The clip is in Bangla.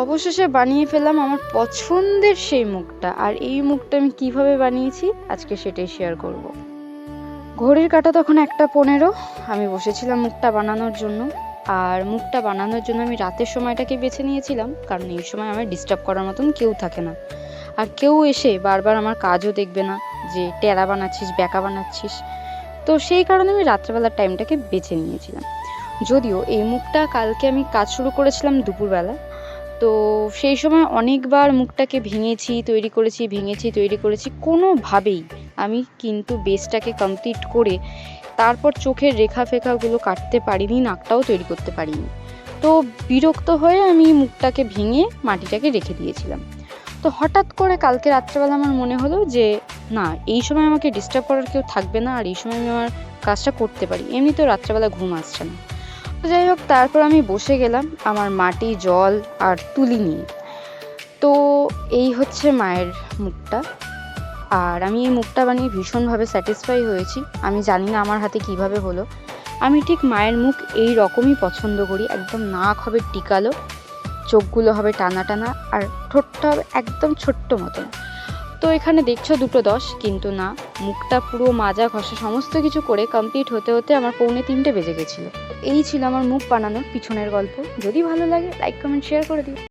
অবশেষে বানিয়ে ফেললাম আমার পছন্দের সেই মুখটা। আর এই মুখটা আমি কিভাবে বানিয়েছি আজকে সেটাই শেয়ার করব। ঘড়ির কাঁটা তখন 1:15। আমি বসেছিলাম মুখটা বানানোর জন্য। আর মুখটা বানানোর জন্য আমি রাতের সময়টাকে বেছে নিয়েছিলাম, কারণ এই সময় আমার ডিস্টার্ব করার মতন কেউ থাকে না। আর কেউ এসে বারবার আমার কাজও দেখবে না, যে টেরা বানাচ্ছিস, ব্যাকা বানাচ্ছিস। তো সেই কারণে আমি রাত্রেবেলার টাইমটাকে বেছে নিয়েছিলাম। যদিও এই মুখটা কালকে আমি কাজ শুরু করেছিলাম দুপুরবেলা। তো সেই সময় অনেকবার মুখটাকে ভেঙেছি তৈরি করেছি, কোনোভাবেই আমি কিন্তু বেসটাকে কমপ্লিট করে তারপর চোখের রেখা ফেখাগুলো কাটতে পারিনি, নাকটাও তৈরি করতে পারিনি। তো বিরক্ত হয়ে আমি মুখটাকে ভেঙে মাটিটাকে রেখে দিয়েছিলাম। তো হঠাৎ করে কালকে রাত্রেবেলা আমার মনে হলো যে না, এই সময় আমাকে ডিস্টার্ব করার কেউ থাকবে না, আর এই সময় আমি আমার কাজটা করতে পারি। এমনিতেও রাত্রেবেলা ঘুম আসছে না। তো যাই হোক, তারপর আমি বসে গেলাম আমার মাটি, জল আর তুলি নিয়ে। তো এই হচ্ছে মায়ের মুখটা। আর আমি এই মুখটা বানিয়ে ভীষণভাবে স্যাটিসফাই হয়েছি। আমি জানি না আমার হাতে কিভাবে হলো। আমি ঠিক মায়ের মুখ এই রকমই পছন্দ করি। একদম নাক হবে টিকালো, চোখগুলো হবে টানা টানা, আর ঠোঁটটা হবে একদম ছোট্ট মতন। তো এখানে দেখছো 2:10, কিন্তু না, মুখটা পুরো মাজা ঘষা সমস্ত কিছু করে কমপ্লিট হতে হতে আমার 2:45 বেজে গেছিলো। এই ছিল আমার মুখ বানানোর পিছনের গল্প। যদি ভালো লাগে লাইক, কমেন্ট, শেয়ার করে দিও।